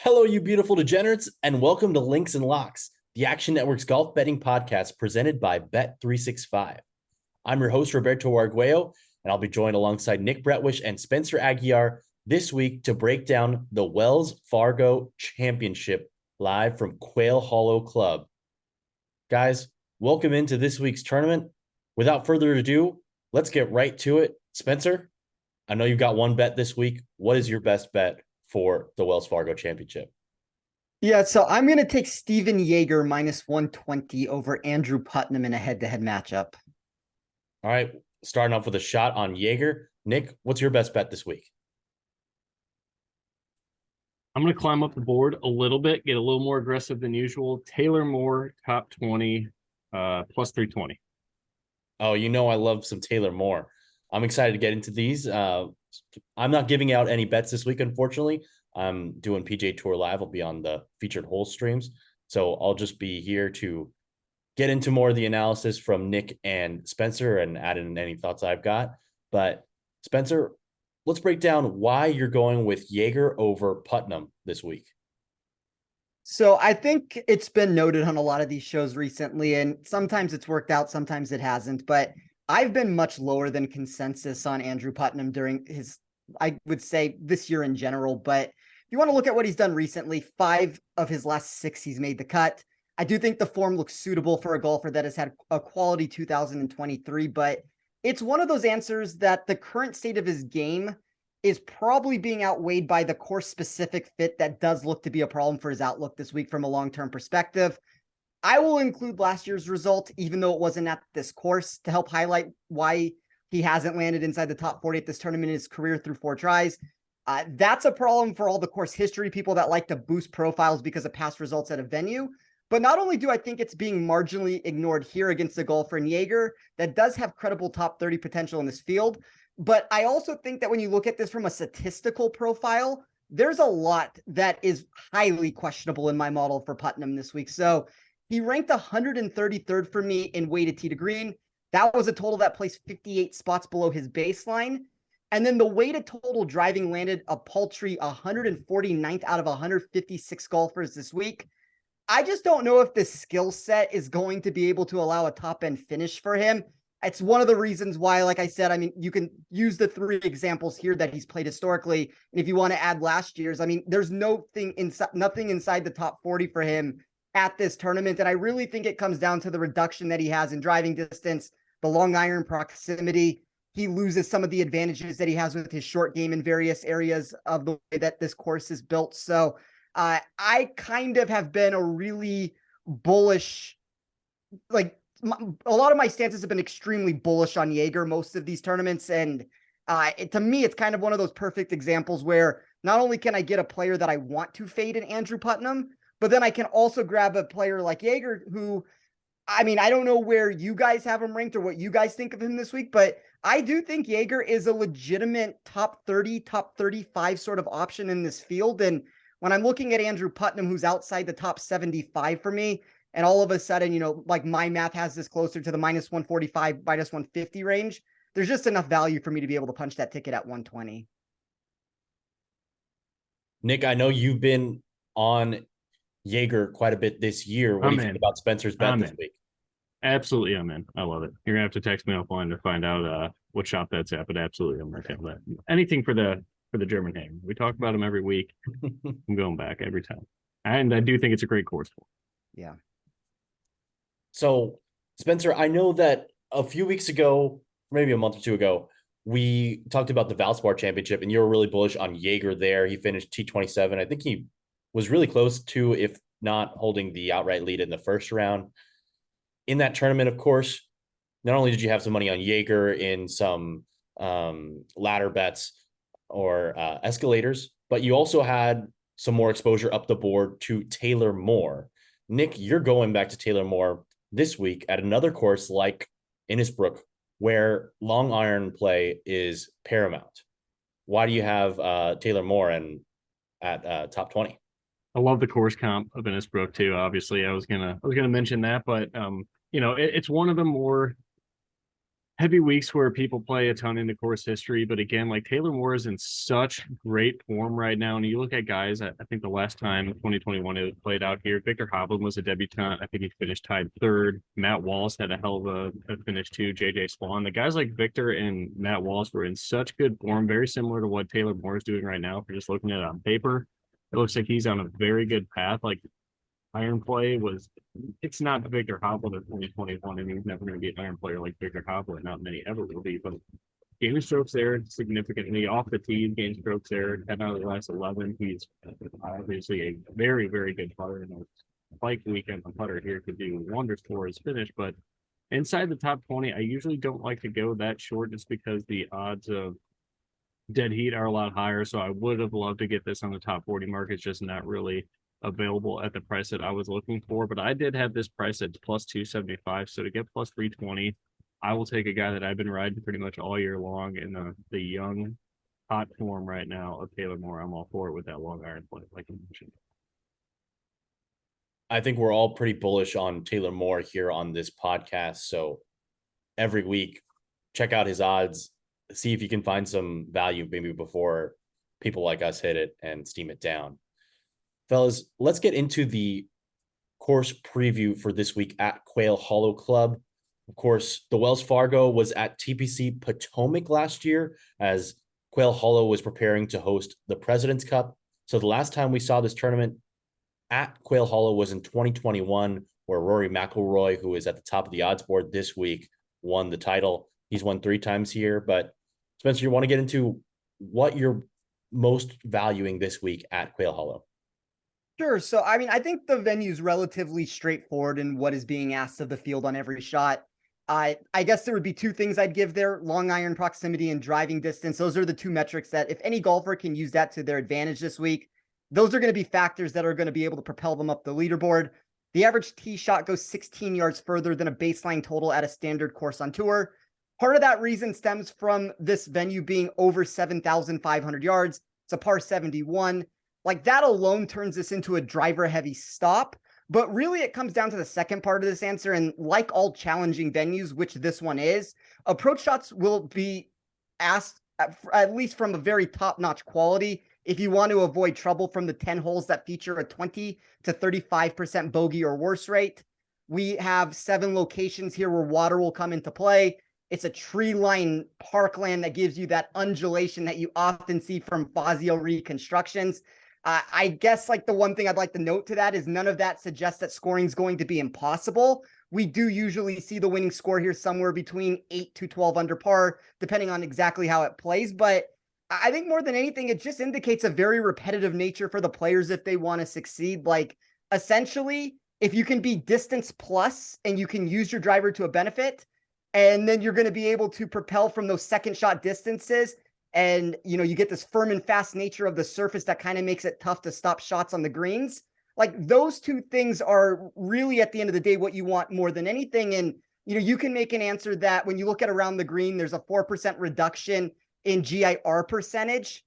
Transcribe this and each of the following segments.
Hello, you beautiful degenerates, and welcome to Links and Locks, the Action Network's golf betting podcast presented by Bet365. I'm your host, Roberto Arguello, and I'll be joined alongside Nick Bretwish and Spencer Aguiar this week to break down the Wells Fargo Championship live from Quail Hollow Club. Guys, welcome into this week's tournament. Without further ado, let's get right to it. Spencer, I know you've got one bet this week. What is your best bet for the Wells Fargo Championship? Yeah, so I'm going to take Steven Yeager minus 120 over Andrew Putnam in a head-to-head matchup. All right, starting off with a shot on Yeager. Nick, what's your best bet this week? I'm going to climb up the board a little bit, get a little more aggressive than usual. Taylor Moore, top 20, plus 320. Oh, you know I love some Taylor Moore. I'm excited to get into these. I'm not giving out any bets this week, unfortunately. I'm doing PGA Tour Live. I'll be on the featured hole streams. So I'll just be here to get into more of the analysis from Nick and Spencer and add in any thoughts I've got. But Spencer, let's break down why you're going with Yeager over Putnam this week. So I think it's been noted on a lot of these shows recently, and sometimes it's worked out, sometimes it hasn't, but I've been much lower than consensus on Andrew Putnam during his, I would say, this year in general. But if you want to look at what he's done recently, 5 of his last 6, he's made the cut. I do think the form looks suitable for a golfer that has had a quality 2023, but it's one of those answers that the current state of his game is probably being outweighed by the course-specific fit that does look to be a problem for his outlook this week from a long-term perspective. I will include last year's result, even though it wasn't at this course, to help highlight why he hasn't landed inside the top 40 at this tournament in his career through 4 tries. That's a problem for all the course history people that like to boost profiles because of past results at a venue. But not only do I think it's being marginally ignored here against a golfer in Yeager that does have credible top 30 potential in this field, but I also think that when you look at this from a statistical profile, there's a lot that is highly questionable in my model for Putnam this week. So he ranked 133rd for me in weighted tee to green. That was a total that placed 58 spots below his baseline. And then the weighted total driving landed a paltry 149th out of 156 golfers this week. I just don't know if this skill set is going to be able to allow a top end finish for him. It's one of the reasons why, like I said, I mean, you can use the 3 examples here that he's played historically. And if you want to add last year's, I mean, there's nothing inside the top 40 for him at this tournament. And I really think it comes down to the reduction that he has in driving distance, the long iron proximity. He loses some of the advantages that he has with his short game in various areas of the way that this course is built. So I kind of have been a really bullish, like a lot of my stances have been extremely bullish on Yeager most of these tournaments. And to me, it's kind of one of those perfect examples where not only can I get a player that I want to fade in Andrew Putnam, but then I can also grab a player like Yeager who, I mean, I don't know where you guys have him ranked or what you guys think of him this week, but I do think Yeager is a legitimate top 30, top 35 sort of option in this field. And when I'm looking at Andrew Putnam, who's outside the top 75 for me, and all of a sudden, you know, like my math has this closer to the minus 145, minus 150 range, there's just enough value for me to be able to punch that ticket at 120. Nick, I know you've been on Yeager quite a bit this year. What do you think about Spencer's bet this week? Absolutely, I'm in. I love it. You're going to have to text me offline to find out what shop that's at, but absolutely, I'm going to handle that. Anything for the German Hanger. We talk about him every week. I'm going back every time. And I do think it's a great course for him. Yeah. So, Spencer, I know that a few weeks ago, maybe a month or two ago, we talked about the Valspar Championship, and you were really bullish on Yeager there. He finished T27. I think he was really close to, if not holding the outright lead in the first round. In that tournament, of course, not only did you have some money on Yeager in some ladder bets or escalators, but you also had some more exposure up the board to Taylor Moore. Nick, you're going back to Taylor Moore this week at another course like Innisbrook, where long iron play is paramount. Why do you have Taylor Moore and at top 20? I love the course comp of Innisbrook too. Obviously, I was gonna mention that, but you know, it's one of the more heavy weeks where people play a ton into course history. But again, like Taylor Moore is in such great form right now. And you look at guys, I think the last time 2021 it was played out here, Victor Hovland was a debutant. I think he finished tied third. Matt Wallace had a hell of a finish too. JJ Spawn. The guys like Victor and Matt Wallace were in such good form, very similar to what Taylor Moore is doing right now. If you're just looking at it on paper, it looks like he's on a very good path. Like iron play was, it's not Victor Hovland of 2021, and he's never going to be an iron player like Victor Hovland. Not many ever will be, but game strokes there significantly off the tee. Game strokes there 10 out of the last 11. He's obviously a very, very good putter, and a bike weekend the putter here could do wonders for his finish. But inside the top 20, I usually don't like to go that short just because the odds of dead heat are a lot higher. So I would have loved to get this on the top 40 mark. It's just not really available at the price that I was looking for, but I did have this price at plus 275. So to get plus 320, I will take a guy that I've been riding pretty much all year long in the young hot form right now of Taylor Moore. I'm all for it with that long iron play, like you mentioned. I think we're all pretty bullish on Taylor Moore here on this podcast. So every week, check out his odds, see if you can find some value maybe before people like us hit it and steam it down. Fellas, let's get into the course preview for this week at Quail Hollow Club. Of course, the Wells Fargo was at TPC Potomac last year as Quail Hollow was preparing to host the President's Cup. So the last time we saw this tournament at Quail Hollow was in 2021, where Rory McIlroy, who is at the top of the odds board this week, won the title. He's won 3 times here. But Spencer, you want to get into what you're most valuing this week at Quail Hollow? Sure. So, I mean, I think the venue's relatively straightforward in what is being asked of the field on every shot. I guess there would be 2 things I'd give there: long iron proximity and driving distance. Those are the 2 metrics that if any golfer can use that to their advantage this week, those are going to be factors that are going to be able to propel them up the leaderboard. The average tee shot goes 16 yards further than a baseline total at a standard course on tour. Part of that reason stems from this venue being over 7,500 yards. It's a par 71. Like that alone turns this into a driver heavy stop. But really it comes down to the second part of this answer. And like all challenging venues, which this one is, approach shots will be asked at least from a very top-notch quality if you want to avoid trouble from the 10 holes that feature a 20 to 35% bogey or worse rate. We have 7 locations here where water will come into play. It's a tree-lined parkland that gives you that undulation that you often see from Fazio reconstructions. I guess like the one thing I'd like to note to that is none of that suggests that scoring is going to be impossible. We do usually see the winning score here somewhere between 8 to 12 under par, depending on exactly how it plays. But I think more than anything, it just indicates a very repetitive nature for the players if they want to succeed. Like essentially, if you can be distance plus and you can use your driver to a benefit, and then you're going to be able to propel from those second shot distances. And, you know, you get this firm and fast nature of the surface that kind of makes it tough to stop shots on the greens. Like those 2 things are really at the end of the day what you want more than anything. And, you know, you can make an answer that when you look at around the green, there's a 4% reduction in GIR percentage.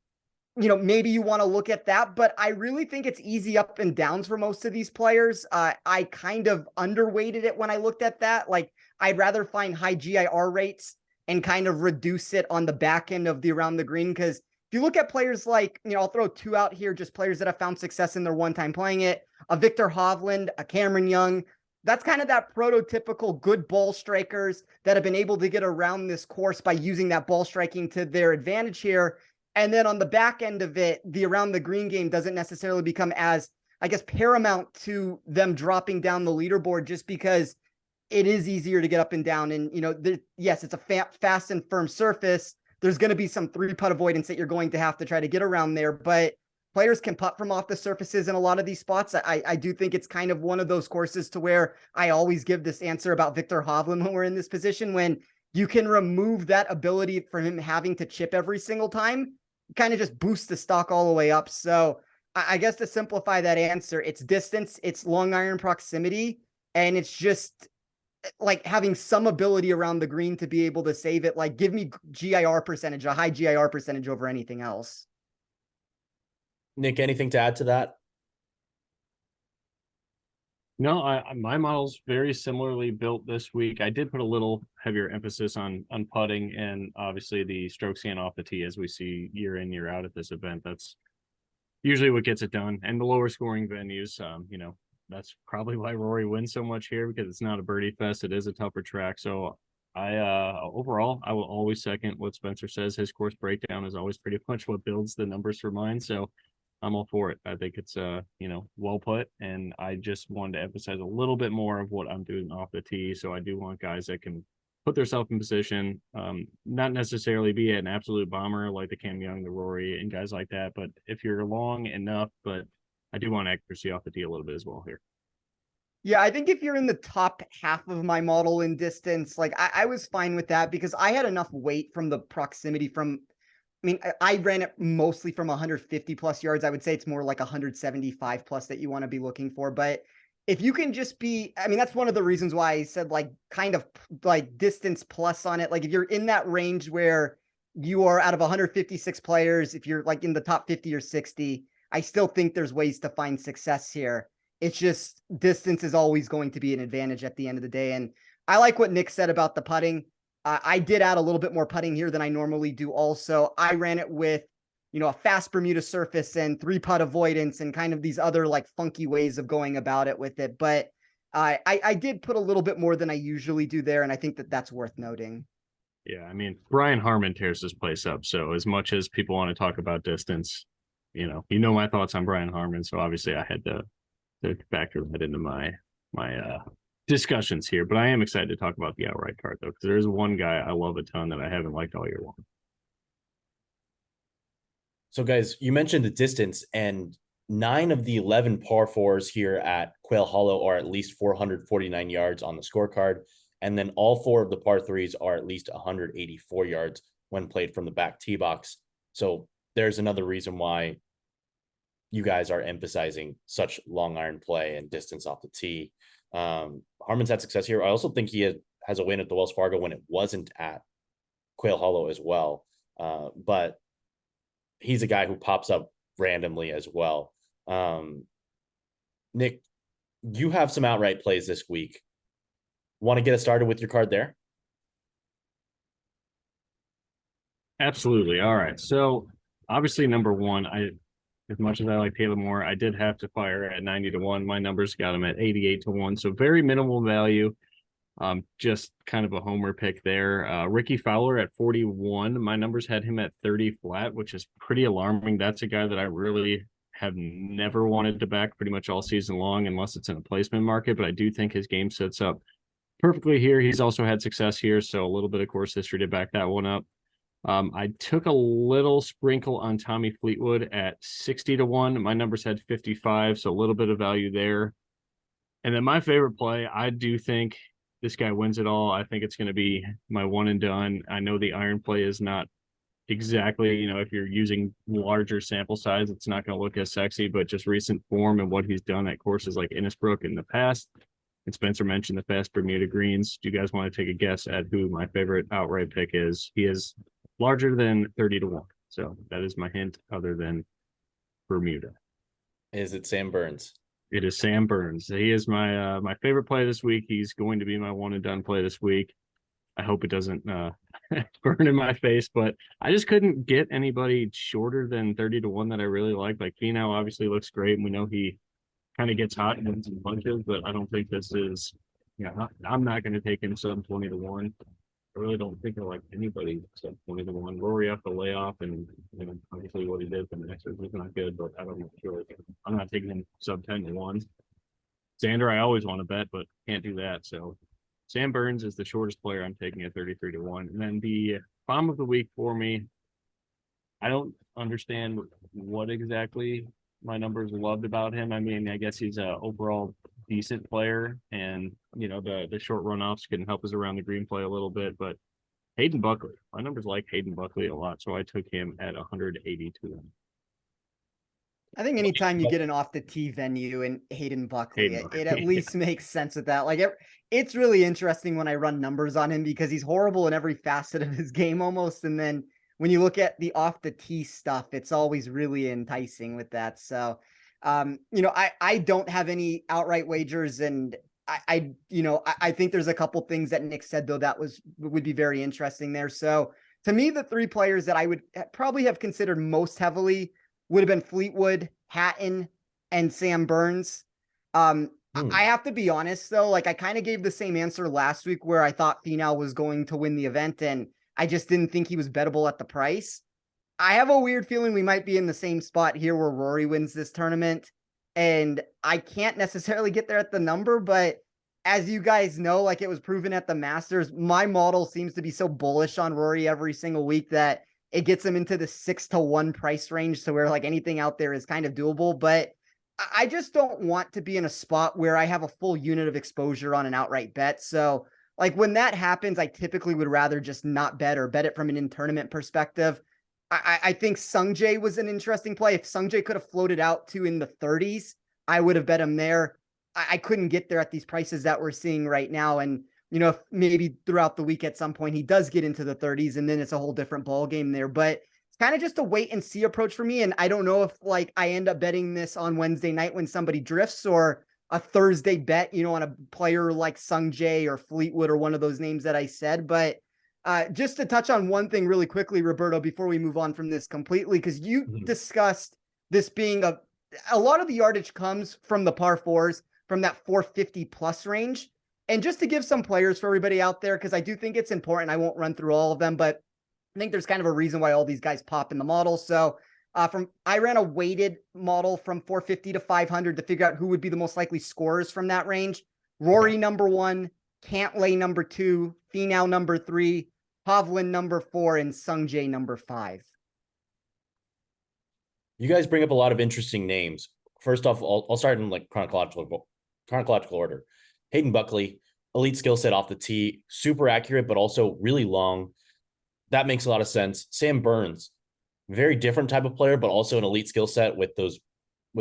You know, maybe you want to look at that, but I really think it's easy up and downs for most of these players. I kind of underweighted it when I looked at that. Like I'd rather find high GIR rates and kind of reduce it on the back end of the around the green. Because if you look at players like, you know, I'll throw 2 out here, just players that have found success in their one time playing it, a Victor Hovland, a Cameron Young. That's kind of that prototypical good ball strikers that have been able to get around this course by using that ball striking to their advantage here. And then on the back end of it, the around the green game doesn't necessarily become as, I guess, paramount to them dropping down the leaderboard just because it is easier to get up and down. And, you know, yes, it's a fast and firm surface. There's going to be some 3-putt avoidance that you're going to have to try to get around there, but players can putt from off the surfaces in a lot of these spots. I do think it's kind of one of those courses to where I always give this answer about Victor Hovland when we're in this position, when you can remove that ability from him having to chip every single time, kind of just boost the stock all the way up. So I guess to simplify that answer, it's distance, it's long iron proximity, and it's just like having some ability around the green to be able to save it. Like give me GIR percentage, a high GIR percentage over anything else. Nick, anything to add to that? No, my model's very similarly built this week. I did put a little heavier emphasis on putting and obviously the strokes gained off the tee as we see year in, year out at this event. That's usually what gets it done. And the lower scoring venues, that's probably why Rory wins so much here, because it's not a birdie fest. It is a tougher track. So overall, I will always second what Spencer says. His course breakdown is always pretty much what builds the numbers for mine. So I'm all for it. I think it's well put, and I just wanted to emphasize a little bit more of what I'm doing off the tee. So I do want guys that can put themselves in position, not necessarily be an absolute bomber like the Cam Young, the Rory, and guys like that. But if you're long enough, but I do want accuracy off the tee a little bit as well here. Yeah, I think if you're in the top half of my model in distance, like I was fine with that because I had enough weight from the proximity from, I mean, I ran it mostly from 150 plus yards. I would say it's more like 175 plus that you want to be looking for. But if you can just be, I mean, that's one of the reasons why I said like kind of like distance plus on it. Like if you're in that range where you are out of 156 players, if you're like in the top 50 or 60, I still think there's ways to find success here. It's just distance is always going to be an advantage at the end of the day. And I like what Nick said about the putting. I did add a little bit more putting here than I normally do. Also, I ran it with, a fast Bermuda surface and 3-putt avoidance and kind of these other like funky ways of going about it with it. But I did put a little bit more than I usually do there. And I think that that's worth noting. Yeah, I mean, Brian Harmon tears this place up. So as much as people want to talk about distance, my thoughts on Brian Harmon. So obviously I had to factor that into my discussions here. But I am excited to talk about the outright card though, because there is one guy I love a ton that I haven't liked all year long. So guys, you mentioned the distance, and 9 of the 11 par fours here at Quail Hollow are at least 449 yards on the scorecard. And then all 4 of the par threes are at least 184 yards when played from the back tee box. So there's another reason why you guys are emphasizing such long iron play and distance off the tee. Harmon's had success here. I also think he has a win at the Wells Fargo when it wasn't at Quail Hollow as well. But he's a guy who pops up randomly as well. Nick, you have some outright plays this week. Want to get us started with your card there? Absolutely. All right. So obviously, number one, as much as I like Taylor Moore, I did have to fire at 90-1. My numbers got him at 88-1. So very minimal value. Just kind of a homer pick there. Ricky Fowler at 41. My numbers had him at 30 flat, which is pretty alarming. That's a guy that I really have never wanted to back pretty much all season long, unless it's in a placement market. But I do think his game sets up perfectly here. He's also had success here, so a little bit of course history to back that one up. I took a little sprinkle on Tommy Fleetwood at 60-1. My numbers had 55, so a little bit of value there. And then my favorite play, I do think this guy wins it all. I think it's going to be my one and done. I know the iron play is not exactly, if you're using larger sample size, it's not going to look as sexy, but just recent form and what he's done at courses like Innisbrook in the past. And Spencer mentioned the fast Bermuda greens. Do you guys want to take a guess at who my favorite outright pick is? He is larger than 30-1. So that is my hint, other than Bermuda. Is it Sam Burns? It is Sam Burns. He is my favorite play this week. He's going to be my one and done play this week. I hope it doesn't burn in my face, but I just couldn't get anybody shorter than 30-1 that I really like. Like Finau obviously looks great, and we know he kind of gets hot and wins in bunches, but I don't think this is. I'm not going to take him sub 20-1. I really don't think I like anybody sub 20-1. Rory off the layoff, and obviously what he did for the next week was not good, but I don't know. Sure, I'm not taking him sub 10-1. Xander, I always want to bet, but can't do that. So Sam Burns is the shortest player I'm taking at 33-1. And then the bomb of the week for me, I don't understand what exactly my numbers loved about him. I mean, I guess he's a overall decent player, and the short runoffs can help us around the green play a little bit. But Hayden Buckley, my numbers like Hayden Buckley a lot, so I took him at 182. I think anytime you get an off the tee venue and Hayden Buckley, it at least makes sense with that. Like it's really interesting when I run numbers on him because he's horrible in every facet of his game almost, and then when you look at the off the tee stuff, it's always really enticing with that. So I don't have any outright wagers, and I think there's a couple things that Nick said though that would be very interesting there. So to me, the three players that I would probably have considered most heavily would have been Fleetwood, Hatton, and Sam Burns. I have to be honest though, like I kind of gave the same answer last week where I thought Finau was going to win the event, and I just didn't think he was bettable at the price. I have a weird feeling we might be in the same spot here where Rory wins this tournament. And I can't necessarily get there at the number, but as you guys know, like it was proven at the Masters, my model seems to be so bullish on Rory every single week that it gets him into the 6-1 price range. So where like anything out there is kind of doable, but I just don't want to be in a spot where I have a full unit of exposure on an outright bet. So like when that happens, I typically would rather just not bet or bet it from an in-tournament perspective. I think Sungjae was an interesting play. If Sungjae could have floated out to in the 30s, I would have bet him there. I couldn't get there at these prices that we're seeing right now. And, if maybe throughout the week at some point he does get into the 30s, and then it's a whole different ball game there. But it's kind of just a wait and see approach for me. And I don't know if like I end up betting this on Wednesday night when somebody drifts, or a Thursday bet, on a player like Sungjae or Fleetwood or one of those names that I said. But just to touch on one thing really quickly, Roberto, before we move on from this completely, because you discussed this being a lot of the yardage comes from the par fours, from that 450 plus range. And just to give some players for everybody out there, because I do think it's important, I won't run through all of them, but I think there's kind of a reason why all these guys pop in the model. So I ran a weighted model from 450 to 500 to figure out who would be the most likely scorers from that range. Rory number 1, Cantlay number 2, Finau number 3, Hovland number 4, and Sungjae number 5. You guys bring up a lot of interesting names. First off, I'll start in like chronological order. Hayden Buckley, elite skill set off the tee, super accurate, but also really long. That makes a lot of sense. Sam Burns, very different type of player, but also an elite skill set with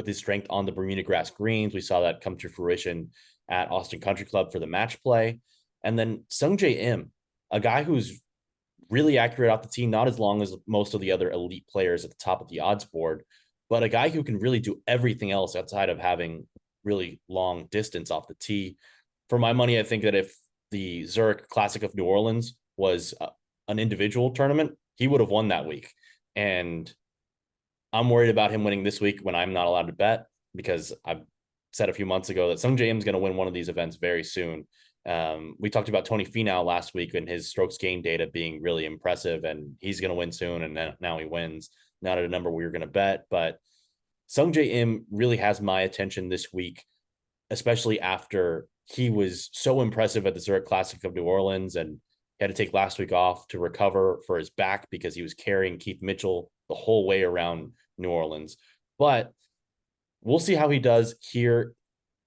his strength on the Bermuda grass greens. We saw that come to fruition at Austin Country Club for the match play. And then Sungjae Im, a guy who's really accurate off the tee, not as long as most of the other elite players at the top of the odds board, but a guy who can really do everything else outside of having really long distance off the tee. For my money, I think that if the Zurich Classic of New Orleans was an individual tournament, he would have won that week. And I'm worried about him winning this week when I'm not allowed to bet, because I've said a few months ago that Sungjae Im is going to win one of these events very soon. We talked about Tony Finau last week and his strokes gain data being really impressive, and he's going to win soon. And now he wins, not at a number we were going to bet, but Sungjae Im really has my attention this week, especially after he was so impressive at the Zurich Classic of New Orleans and he had to take last week off to recover for his back because he was carrying Keith Mitchell the whole way around New Orleans. But we'll see how he does here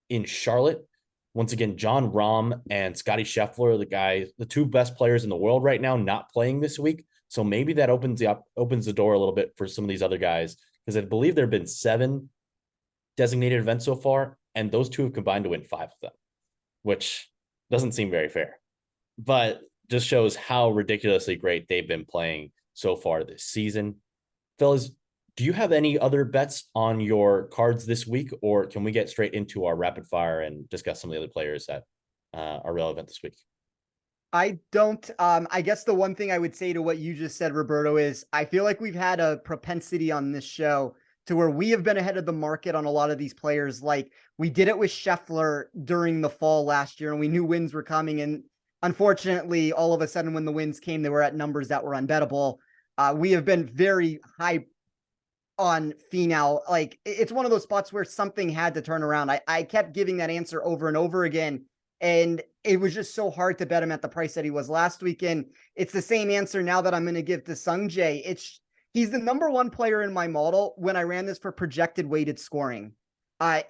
in Charlotte. Once again, John Rahm and Scotty Scheffler are the two best players in the world right now, not playing this week. So maybe that opens the door a little bit for some of these other guys, because I believe there have been 7 designated events so far, and those two have combined to win 5 of them, which doesn't seem very fair, but just shows how ridiculously great they've been playing so far this season. Fellas, do you have any other bets on your cards this week, or can we get straight into our rapid fire and discuss some of the other players that are relevant this week? I don't. I guess the one thing I would say to what you just said, Roberto, is I feel like we've had a propensity on this show to where we have been ahead of the market on a lot of these players. Like we did it with Scheffler during the fall last year, and we knew wins were coming. And unfortunately, all of a sudden, when the wins came, they were at numbers that were unbettable. We have been very high on Finau. Like it's one of those spots where something had to turn around. I kept giving that answer over and over again, and it was just so hard to bet him at the price that he was last weekend. It's the same answer now that I'm going to give to Sungjae. He's the number 1 player in my model when I ran this for projected weighted scoring.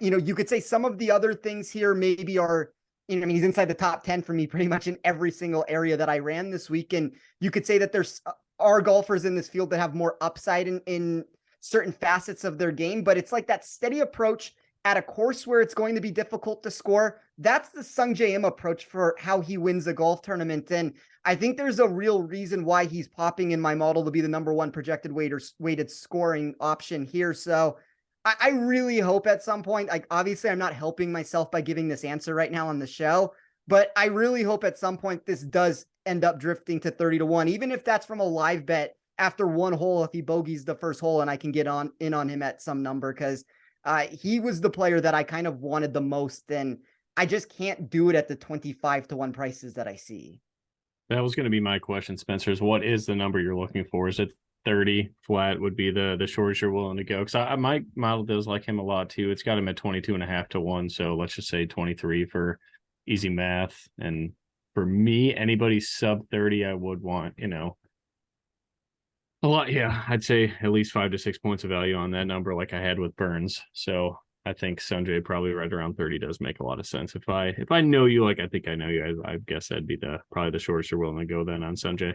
You could say some of the other things here maybe are, he's inside the top 10 for me pretty much in every single area that I ran this week. And you could say that there's are golfers in this field that have more upside in certain facets of their game, but it's like that steady approach at a course where it's going to be difficult to score. That's the Sungjae Im approach for how he wins a golf tournament. And I think there's a real reason why he's popping in my model to be the number 1 projected weighted scoring option here. So I really hope at some point, like obviously I'm not helping myself by giving this answer right now on the show, but I really hope at some point this does end up drifting to 30-1, even if that's from a live bet after one hole, if he bogeys the first hole and I can get in on him at some number, because he was the player that I kind of wanted the most, and I just can't do it at the 25-1 prices that I see. That was going to be my question, Spencer, is what is the number you're looking for? Is it 30 flat would be the shortest you're willing to go? Because my model does like him a lot too. It's got him at 22.5-1. So let's just say 23 for easy math. And for me, anybody sub 30, I would want, a lot. Yeah, I'd say at least 5 to 6 points of value on that number, like I had with Burns. So I think Sanjay probably right around 30 does make a lot of sense. If I know you, like I think I know you, I guess that'd be probably the shortest you're willing to go then on Sanjay.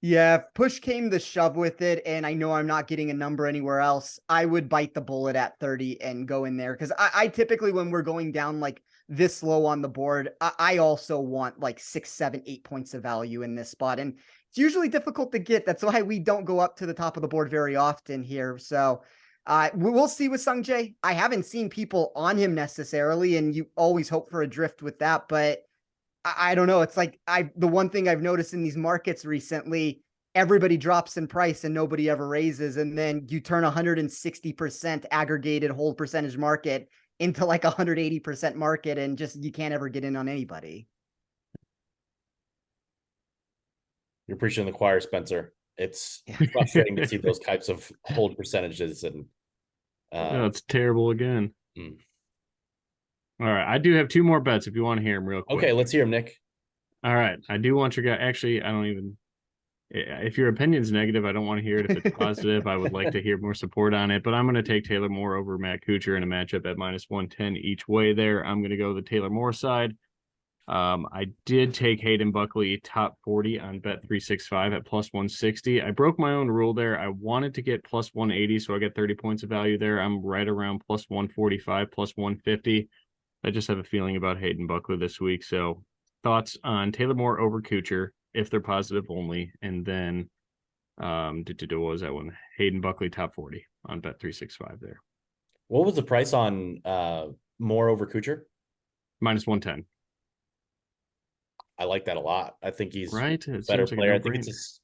Yeah, if push came to shove with it, and I know I'm not getting a number anywhere else, I would bite the bullet at 30 and go in there. Because I typically, when we're going down like this low on the board, I also want like 6, 7, 8 points of value in this spot. And it's usually difficult to get. That's why we don't go up to the top of the board very often here. So we'll see with Sungjae. I haven't seen people on him necessarily, and you always hope for a drift with that. But I don't know. It's like the one thing I've noticed in these markets recently, everybody drops in price and nobody ever raises. And then you turn 160% aggregated hold percentage market into like 180% market, and just you can't ever get in on anybody. You're preaching to the choir, Spencer. It's frustrating to see those types of hold percentages, and it's terrible again. Mm. All right, I do have 2 more bets if you want to hear them real quick. Okay, let's hear them, Nick. All right, I do want your guy. Actually, I don't even. If your opinion's negative, I don't want to hear it. If it's positive, I would like to hear more support on it. But I'm going to take Taylor Moore over Matt Kuchar in a matchup at -110 each way there. I'm going to go the Taylor Moore side. I did take Hayden Buckley top 40 on Bet365 at +160. I broke my own rule there. I wanted to get +180, so I get 30 points of value there. I'm right around +145, +150. I just have a feeling about Hayden Buckley this week. So thoughts on Taylor Moore over Kuchar, if they're positive only, and then what was that one? Hayden Buckley top 40 on Bet365 there. What was the price on Moore over Kuchar? -110. I like that a lot. I think he's right. a better player. I think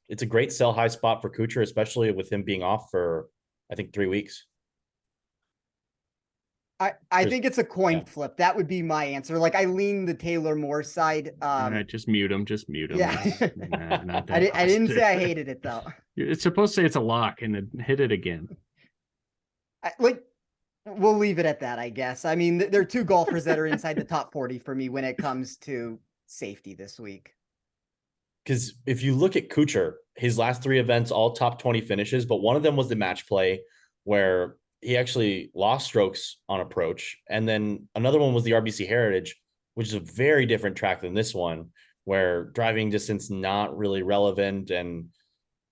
it's a great sell high spot for Kuchar, especially with him being off for, I think, 3 weeks. I think it's a coin flip. That would be my answer. Like I lean the Taylor Moore side. All right, just mute him. Just mute him. Yeah. Not I didn't say I hated it though. It's supposed to say it's a lock and then hit it again. We'll leave it at that, I guess. I mean, there are 2 golfers that are inside the top 40 for me when it comes to safety this week. Because if you look at Kuchar, his last 3 events, all top 20 finishes, but one of them was the match play where he actually lost strokes on approach. And then another one was the RBC Heritage, which is a very different track than this one, where driving distance not really relevant. And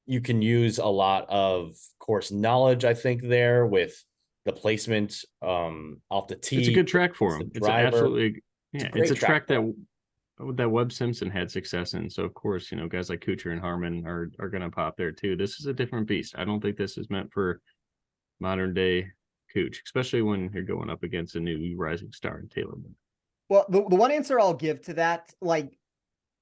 you can use a lot of course knowledge, I think, there with the placement off the tee. It's a good track for him. It's absolutely, yeah, it's a track that Webb Simpson had success in. So of course, guys like Kuchar and Harmon are going to pop there too. This is a different beast. I don't think this is meant for modern day Cooch, especially when you're going up against a new rising star in Taylor. Well, the one answer I'll give to that, like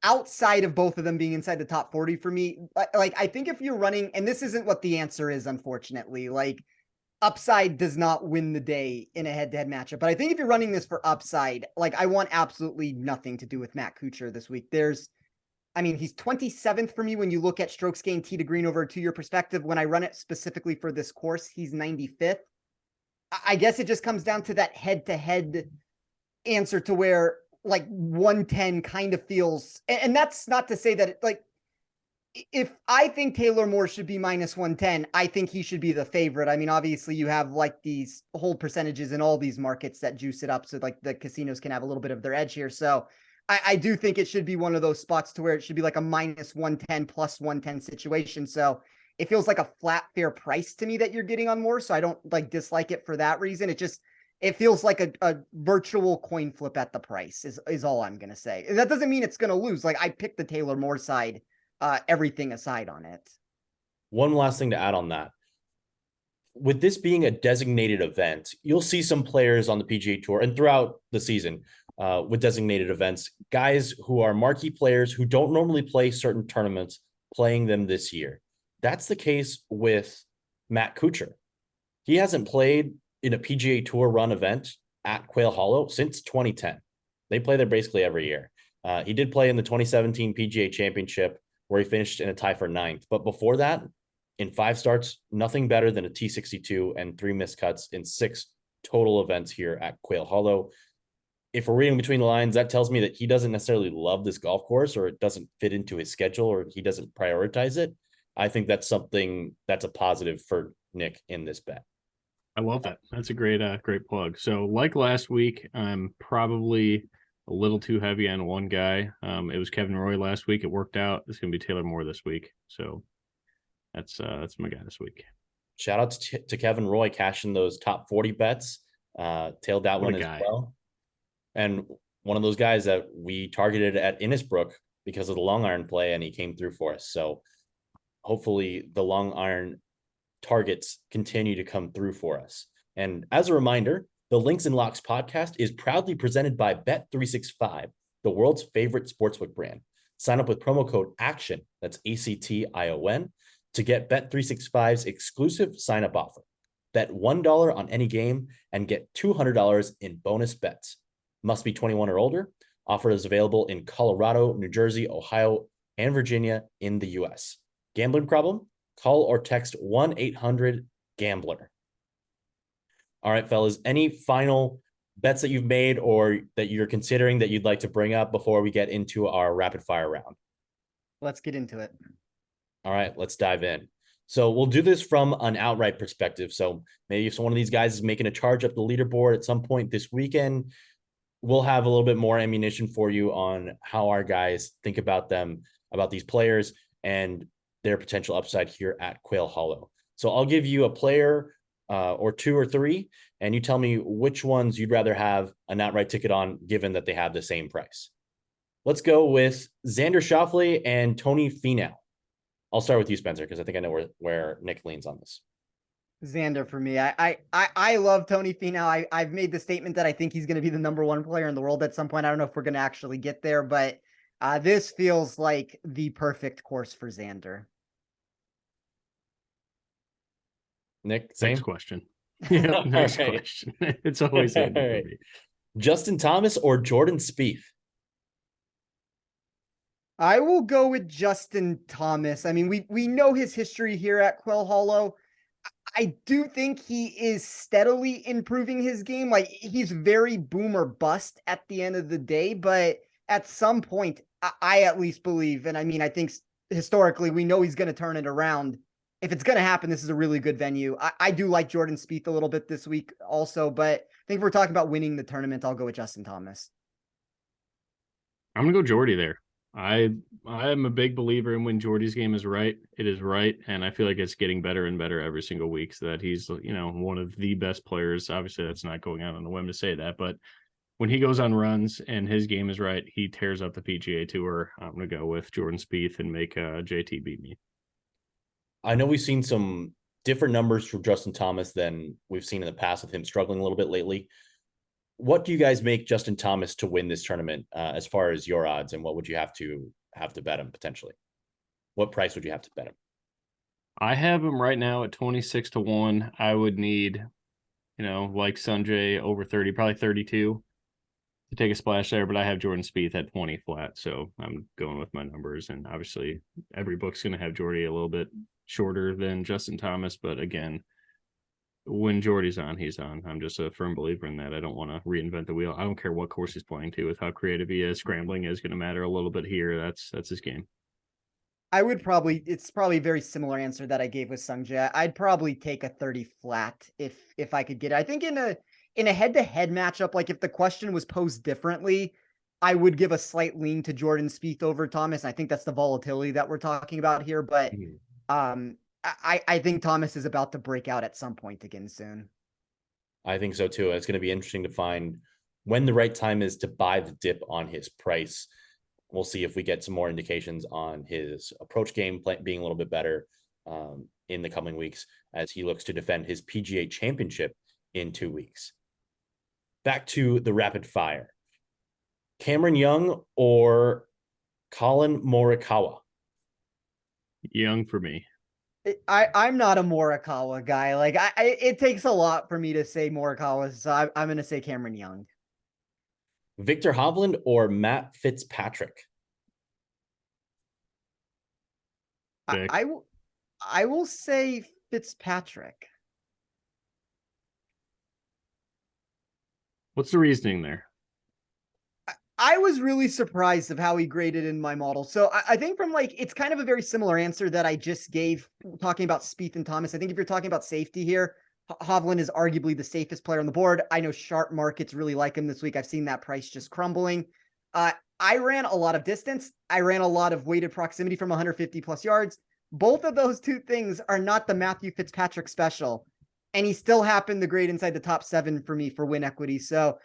outside of both of them being inside the top 40 for me, like I think if you're running, and this isn't what the answer is, unfortunately, like upside does not win the day in a head-to-head matchup. But I think if you're running this for upside, like I want absolutely nothing to do with Matt Kuchar this week. He's 27th for me when you look at strokes gained tee to green over a 2-year perspective. When I run it specifically for this course, he's 95th. I guess it just comes down to that head-to-head answer to where like 110 kind of feels, and that's not to say that if I think Taylor Moore should be -110, I think he should be the favorite. I mean, obviously you have like these hold percentages in all these markets that juice it up. So like the casinos can have a little bit of their edge here. So I do think it should be one of those spots to where it should be like a -110 +110 situation. So it feels like a flat fair price to me that you're getting on Moore. So I don't like dislike it for that reason. It feels like a virtual coin flip at the price is all I'm going to say. And that doesn't mean it's going to lose. Like I picked the Taylor Moore side, everything aside on it. One last thing to add on that. with this being a designated event, you'll see some players on the PGA Tour and throughout the season with designated events, guys who are marquee players who don't normally play certain tournaments playing them this year. That's the case with Matt Kuchar. He hasn't played in a PGA Tour run event at Quail Hollow since 2010. They play there basically every year. He did play in the 2017 PGA Championship where he finished in a tie for 9th. But before that, in 5 starts, nothing better than a T62 and 3 missed cuts in 6 total events here at Quail Hollow. If we're reading between the lines, that tells me that he doesn't necessarily love this golf course, or it doesn't fit into his schedule, or he doesn't prioritize it. I think that's something that's a positive for Nick in this bet. I love that. That's a great plug. So like last week, I'm probably a little too heavy on one guy. It was Kevin Roy last week. It worked out. It's going to be Taylor Moore this week. So that's my guy this week. Shout out to Kevin Roy cashing those top 40 bets. Tailed that one as well. And one of those guys that we targeted at Innisbrook because of the long iron play, and he came through for us. So hopefully the long iron targets continue to come through for us. And as a reminder, the Links and Locks podcast is proudly presented by Bet365, the world's favorite sportsbook brand. Sign up with promo code ACTION, that's ACTION, to get Bet365's exclusive sign-up offer. Bet $1 on any game and get $200 in bonus bets. Must be 21 or older. Offer is available in Colorado, New Jersey, Ohio, and Virginia in the U.S. Gambling problem? Call or text 1-800-GAMBLER. All right, fellas, any final bets that you've made or that you're considering that you'd like to bring up before we get into our rapid fire round? Let's get into it. All right, let's dive in. So we'll do this from an outright perspective. So maybe if one of these guys is making a charge up the leaderboard at some point this weekend, we'll have a little bit more ammunition for you on how our guys think about them, about these players and their potential upside here at Quail Hollow. So I'll give you a player or 2 or 3, and you tell me which ones you'd rather have an outright ticket on, given that they have the same price. Let's go with Xander Schauffele and Tony Finau. I'll start with you, Spencer, because I think I know where Nick leans on this. Xander for me. I love Tony Finau. I've made the statement that I think he's going to be the #1 player in the world at some point. I don't know if we're going to actually get there, but this feels like the perfect course for Xander. Nick, same? Next question. Yeah, next question. It's always Xander for me. Justin Thomas or Jordan Spieth? I will go with Justin Thomas. I mean, we know his history here at Quail Hollow. I do think he is steadily improving his game. Like, he's very boom or bust at the end of the day, but at some point, I at least believe, and I mean, I think historically we know he's going to turn it around. If it's going to happen, this is a really good venue. I do like Jordan Spieth a little bit this week also, but I think if we're talking about winning the tournament, I'll go with Justin Thomas. I'm going to go Jordy there. I am a big believer in when Jordy's game is right, it is right, and I feel like it's getting better and better every single week, so that he's, one of the best players. Obviously, that's not going out on a whim to say that, but when he goes on runs and his game is right, he tears up the PGA Tour. I'm going to go with Jordan Spieth and make JT beat me. I know we've seen some different numbers from Justin Thomas than we've seen in the past with him struggling a little bit lately. What do you guys make Justin Thomas to win this tournament as far as your odds, and what would you have to bet him potentially? What price would you have to bet him? I have him right now at 26-1. I would need, like Sanjay over 30, probably 32 to take a splash there, but I have Jordan Spieth at 20 flat. So I'm going with my numbers, and obviously every book's going to have Jordy a little bit shorter than Justin Thomas. But again, when Jordy's on, he's on. I'm just a firm believer in that. I don't want to reinvent the wheel. I don't care what course he's playing to, with how creative he is. Scrambling is going to matter a little bit here. That's his game. It's probably a very similar answer that I gave with Sungjae. I'd probably take a 30 flat if I could get it. I think in a head-to-head matchup, like if the question was posed differently, I would give a slight lean to Jordan Spieth over Thomas. I think that's the volatility that we're talking about here, but I think Thomas is about to break out at some point again soon. I think so too. It's going to be interesting to find when the right time is to buy the dip on his price. We'll see if we get some more indications on his approach game being a little bit better. in the coming weeks as he looks to defend his PGA championship in 2 weeks. Back to the rapid fire. Cameron Young or Colin Morikawa? Young for me. I'm not a Morikawa guy. Like it takes a lot for me to say Morikawa, so I'm going to say Cameron Young. Victor Hovland or Matt Fitzpatrick? I will say Fitzpatrick. What's the reasoning there? I was really surprised of how he graded in my model. So I think from like, it's kind of a very similar answer that I just gave talking about Spieth and Thomas. I think if you're talking about safety here, Hovland is arguably the safest player on the board. I know sharp markets really like him this week. I've seen that price just crumbling. I ran a lot of distance. I ran a lot of weighted proximity from 150 plus yards. Both of those two things are not the Matthew Fitzpatrick special. And he still happened to grade inside the top 7 for me for win equity. So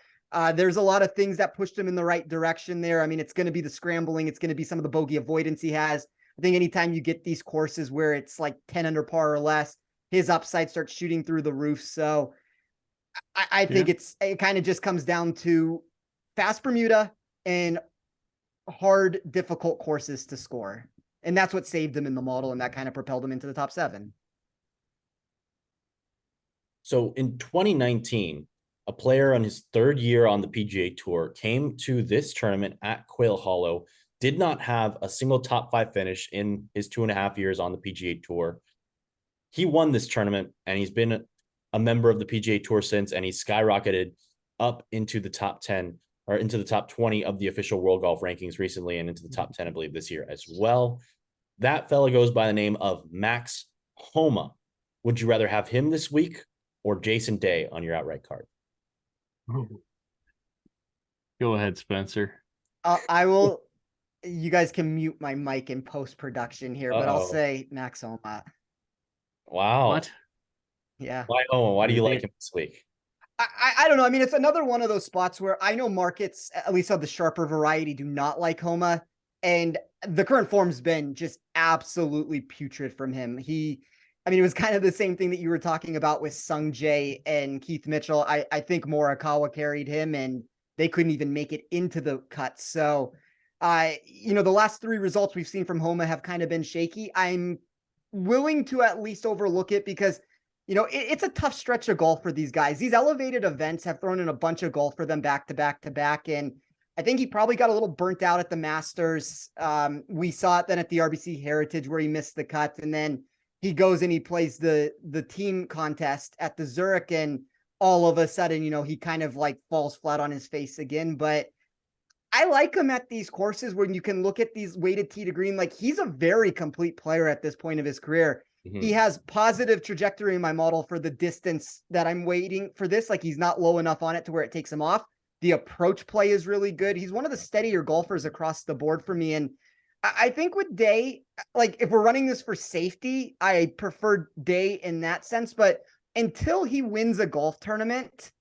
there's a lot of things that pushed him in the right direction there. I mean, it's going to be the scrambling. It's going to be some of the bogey avoidance he has. I think anytime you get these courses where it's like 10 under par or less, his upside starts shooting through the roof. So I think it kind of just comes down to fast Bermuda and hard, difficult courses to score. And that's what saved him in the model. And that kind of propelled him into the top 7. So in 2019, a player on his 3rd year on the PGA Tour came to this tournament at Quail Hollow, did not have a single top 5 finish in his 2.5 years on the PGA Tour. He won this tournament, and he's been a member of the PGA Tour since, and he's skyrocketed up into the top 10 or into the top 20 of the official World Golf Rankings recently, and into the top 10, I believe, this year as well. That fella goes by the name of Max Homa. Would you rather have him this week or Jason Day on your outright card? Go ahead, Spencer. I will. You guys can mute my mic in post-production here, but I'll say Max Homa. Wow. What? Yeah. Why Homa? Why do you like him this week? I don't know. I mean, it's another one of those spots where I know markets, at least of the sharper variety, do not like Homa. And the current form's been just absolutely putrid from him. It was kind of the same thing that you were talking about with Sung Jae and Keith Mitchell. I think Morikawa carried him and they couldn't even make it into the cut. So, the last 3 results we've seen from Homa have kind of been shaky. I'm willing to at least overlook it because, it's a tough stretch of golf for these guys. These elevated events have thrown in a bunch of golf for them back to back to back. And I think he probably got a little burnt out at the Masters. We saw it then at the RBC Heritage where he missed the cut. And then he goes and he plays the team contest at the Zurich, and all of a sudden, he kind of like falls flat on his face again. But I like him at these courses when you can look at these weighted tee to green. Like, he's a very complete player at this point of his career. Mm-hmm. He has positive trajectory in my model for the distance that I'm waiting for this. Like, he's not low enough on it to where it takes him off. The approach play is really good. He's one of the steadier golfers across the board for me. And I think with Day, like, if we're running this for safety, I prefer Day in that sense. But until he wins a golf tournament,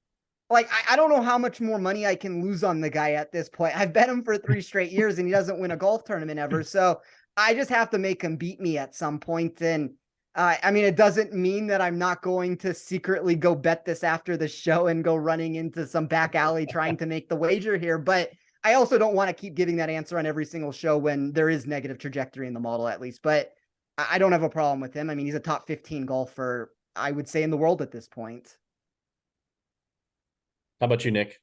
like, I don't know how much more money I can lose on the guy at this point. I've bet him for 3 straight years and he doesn't win a golf tournament ever. So I just have to make him beat me at some point. And it doesn't mean that I'm not going to secretly go bet this after the show and go running into some back alley trying to make the wager here. But I also don't want to keep giving that answer on every single show when there is negative trajectory in the model, at least. But I don't have a problem with him. I mean, he's a top 15 golfer, I would say, in the world at this point. How about you, Nick?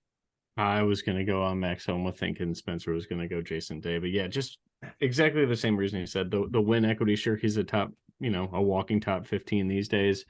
I was going to go on Max Homa thinking Spencer was going to go Jason Day. But yeah, just exactly the same reason he said. The win equity, sure, he's a top, a walking top 15 these days.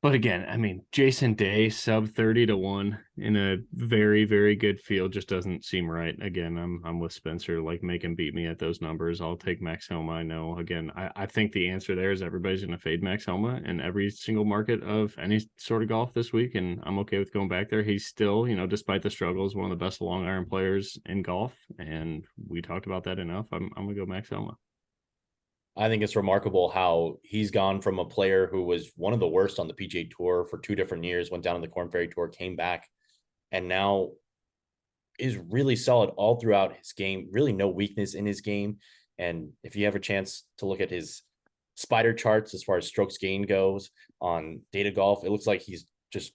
But again, I mean, Jason Day sub 30-1 in a very, very good field just doesn't seem right. Again, I'm with Spencer. Like, make him beat me at those numbers. I'll take Max Homa. I know. Again, I think the answer there is everybody's going to fade Max Homa in every single market of any sort of golf this week, and I'm okay with going back there. He's still, despite the struggles, one of the best long iron players in golf, and we talked about that enough. I'm going to go Max Homa. I think it's remarkable how he's gone from a player who was one of the worst on the PGA Tour for 2 different years, went down on the Korn Ferry Tour, came back, and now is really solid all throughout his game. Really no weakness in his game. And if you have a chance to look at his spider charts as far as strokes gain goes on Data Golf, it looks like he's just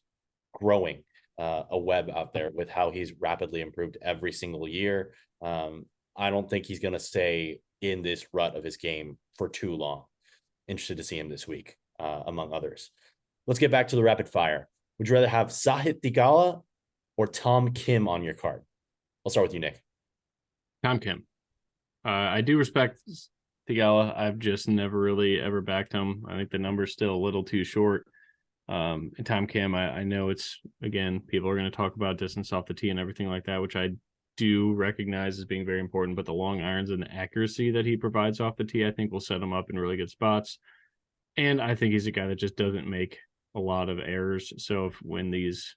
growing a web out there with how he's rapidly improved every single year. I don't think he's going to stay in this rut of his game for too long. Interested to see him this week, among others. Let's get back to the rapid fire. Would you rather have Sahith Theegala or Tom Kim on your card? I'll start with you, Nick. Tom Kim. I do respect Theegala. I've just never really ever backed him. I think the number's still a little too short. And Tom Kim, I know it's, again, people are going to talk about distance off the tee and everything like that, which I do recognize as being very important, but the long irons and the accuracy that he provides off the tee, I think will set him up in really good spots. And I think he's a guy that just doesn't make a lot of errors. So if when these,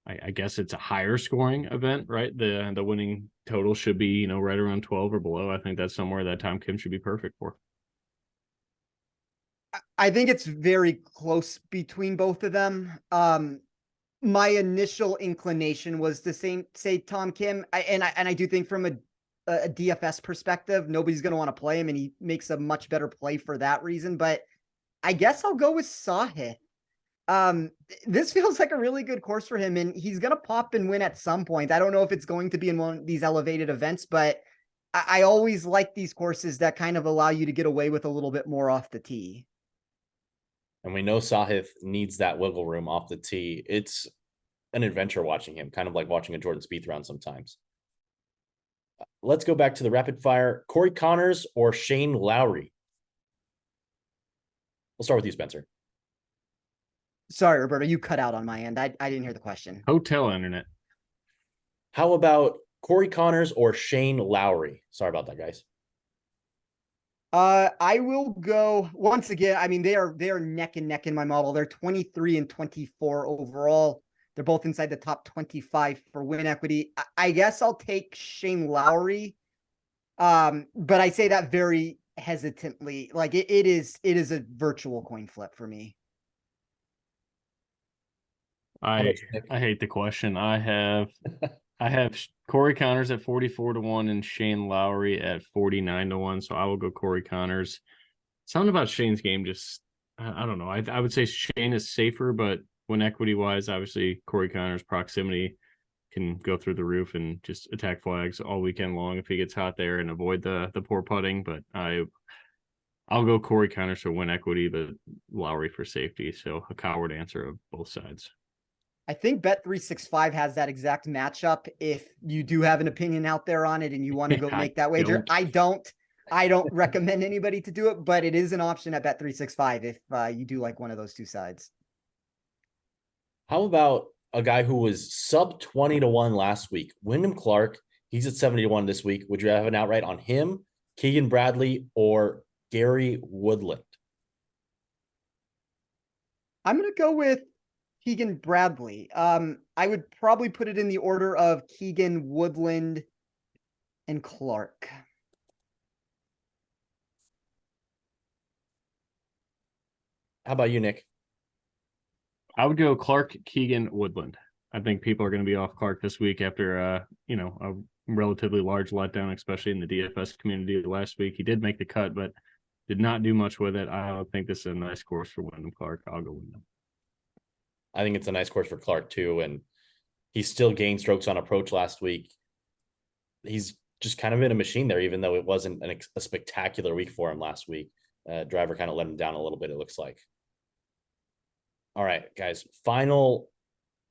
I guess it's a higher scoring event, right? The winning total should be, right around 12 or below. I think that's somewhere that Tom Kim should be perfect for. I think it's very close between both of them. My initial inclination was to say Tom Kim, and I do think from a DFS perspective, nobody's going to want to play him, and he makes a much better play for that reason. But I guess I'll go with Sahith. This feels like a really good course for him, and he's going to pop and win at some point. I don't know if it's going to be in one of these elevated events, but I always like these courses that kind of allow you to get away with a little bit more off the tee. And we know Sahith needs that wiggle room off the tee. It's an adventure watching him, kind of like watching a Jordan Spieth round sometimes. Let's go back to the rapid fire. Corey Connors or Shane Lowry? We'll start with you, Spencer. Sorry, Roberto, you cut out on my end. I didn't hear the question. Hotel internet. How about Corey Connors or Shane Lowry? Sorry about that, guys. I will go once again. I mean, they are neck and neck in my model. They're 23 and 24 overall. They're both inside the top 25 for win equity. I guess I'll take Shane Lowry. But I say that very hesitantly. Like it is a virtual coin flip for me. I hate the question. I have Corey Connors at 44-1 and Shane Lowry at 49-1. So I will go Corey Connors. Something about Shane's game just, I don't know. I would say Shane is safer, but when equity wise, obviously Corey Connors' proximity can go through the roof and just attack flags all weekend long if he gets hot there and avoid the poor putting. But I'll go Corey Connors for win equity, but Lowry for safety. So a coward answer of both sides. I think Bet365 has that exact matchup. If you do have an opinion out there on it and you want to go make that wager, I don't recommend anybody to do it, but it is an option at Bet365 if you do like one of those two sides. How about a guy who was sub 20-1 last week, Wyndham Clark? He's at 70-1 this week. Would you have an outright on him, Keegan Bradley, or Gary Woodland? I'm going to go with Keegan Bradley. I would probably put it in the order of Keegan, Woodland, and Clark. How about you, Nick? I would go Clark, Keegan, Woodland. I think people are going to be off Clark this week after a relatively large letdown, especially in the DFS community last week. He did make the cut, but did not do much with it. I don't think this is a nice course for Wyndham Clark. I'll go Wyndham. I think it's a nice course for Clark too, and he still gained strokes on approach last week. He's just kind of in a machine there, even though it wasn't a spectacular week for him last week. Driver kind of let him down a little bit, it looks like. All right, guys, final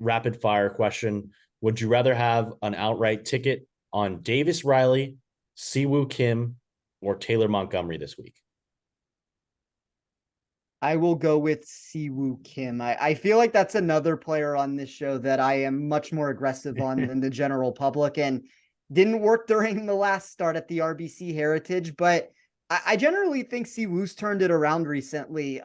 rapid fire question. Would you rather have an outright ticket on Davis Riley, Siwoo Kim, or Taylor Montgomery this week? I will go with Siwoo Kim. I feel like that's another player on this show that I am much more aggressive on than the general public, and didn't work during the last start at the RBC Heritage, but I generally think Siwoo's turned it around recently.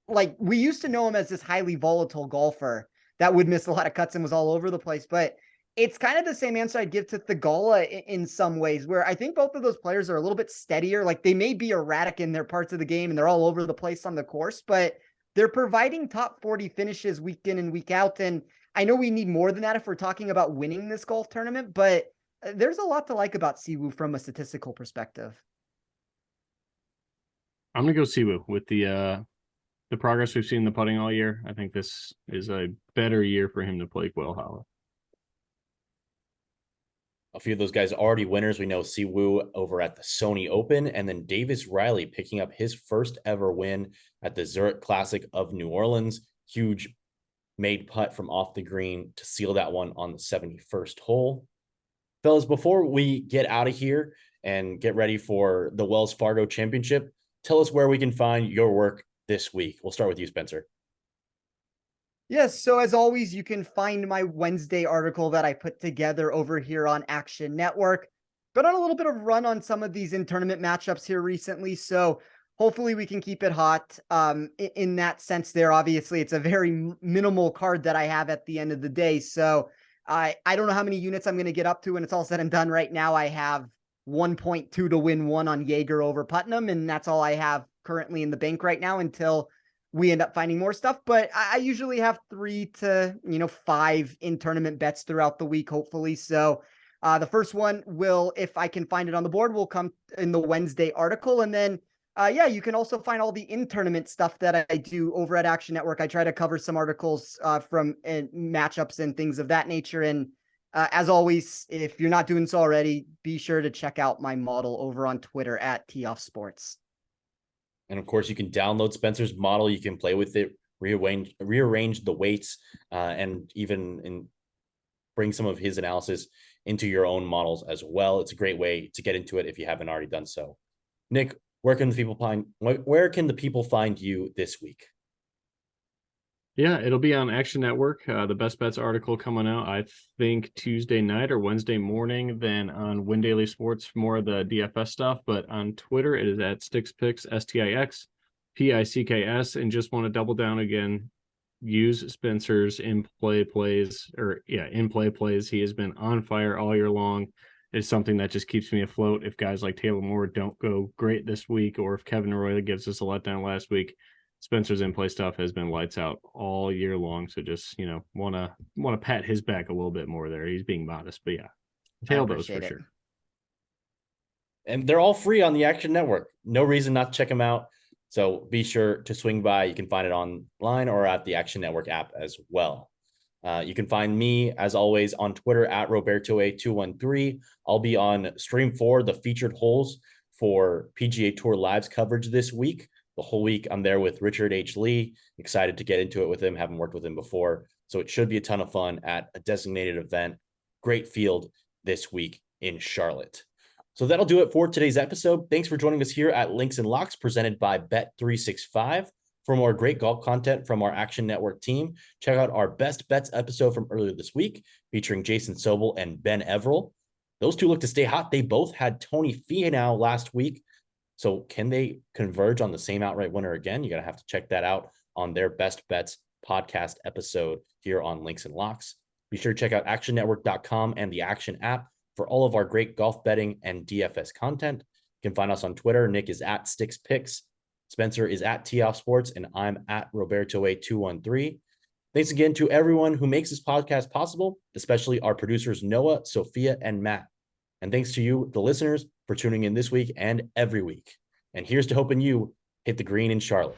Like we used to know him as this highly volatile golfer that would miss a lot of cuts and was all over the place, but it's kind of the same answer I'd give to Theegala in some ways, where I think both of those players are a little bit steadier. Like they may be erratic in their parts of the game and they're all over the place on the course, but they're providing top 40 finishes week in and week out. And I know we need more than that if we're talking about winning this golf tournament, but there's a lot to like about Siwoo from a statistical perspective. I'm gonna go Siwoo with the progress we've seen in the putting all year. I think this is a better year for him to play Quail Hollow. A few of those guys already winners. We know Siwoo over at the Sony Open, and then Davis Riley picking up his first ever win at the Zurich Classic of New Orleans. Huge made putt from off the green to seal that one on the 71st hole. Fellas, before we get out of here and get ready for the Wells Fargo Championship, tell us where we can find your work this week. We'll start with you, Spencer. Yes, so as always, you can find my Wednesday article that I put together over here on Action Network. Been on a little bit of run on some of these in-tournament matchups here recently, so hopefully we can keep it hot. In that sense there, obviously, it's a very minimal card that I have at the end of the day, so I don't know how many units I'm going to get up to when it's all said and done. Right now, I have 1.2 to win 1 on Jaeger over Putnam, and that's all I have currently in the bank right now until we end up finding more stuff. But I usually have 3 to 5 in tournament bets throughout the week, hopefully. So the first one will, if I can find it on the board, will come in the Wednesday article. And then you can also find all the in-tournament stuff that I do over at Action Network. I try to cover some articles from matchups and things of that nature. And as always, if you're not doing so already, be sure to check out my model over on Twitter at @TeeOffSports. And of course, you can download Spencer's model. You can play with it, rearrange the weights, and even bring some of his analysis into your own models as well. It's a great way to get into it if you haven't already done so. Nick, where can the people find you this week? Yeah, it'll be on Action Network. The Best Bets article coming out, I think, Tuesday night or Wednesday morning. Then on Win Daily Sports, more of the DFS stuff. But on Twitter, it is at StixPicks, STIXPICKS. And just want to double down again, use Spencer's in-play plays. He has been on fire all year long. It's something that just keeps me afloat. If guys like Taylor Moore don't go great this week, or if Kevin Roy gives us a letdown last week, Spencer's in-play stuff has been lights out all year long. So just, want to pat his back a little bit more there. He's being modest, but yeah, tail those for sure. And they're all free on the Action Network. No reason not to check them out. So be sure to swing by. You can find it online or at the Action Network app as well. You can find me, as always, on Twitter at RobertoA213. I'll be on Stream 4, the featured holes for PGA Tour Live's coverage this week. The whole week I'm there with Richard H. Lee. Excited to get into it with him. Haven't worked with him before. So it should be a ton of fun at a designated event. Great field this week in Charlotte. So that'll do it for today's episode. Thanks for joining us here at Links and Locks, presented by Bet365. For more great golf content from our Action Network team, check out our Best Bets episode from earlier this week, featuring Jason Sobel and Ben Everill. Those two look to stay hot. They both had Tony Finau last week. So can they converge on the same outright winner again? You're going to have to check that out on their Best Bets podcast episode here on Links and Locks. Be sure to check out actionnetwork.com and the Action app for all of our great golf betting and DFS content. You can find us on Twitter. Nick is at StixPicks. Spencer is at TeeOffSports, and I'm at RobertoA213. Thanks again to everyone who makes this podcast possible, especially our producers, Noah, Sophia, and Matt. And thanks to you, the listeners, for tuning in this week and every week. And here's to hoping you hit the green in Charlotte.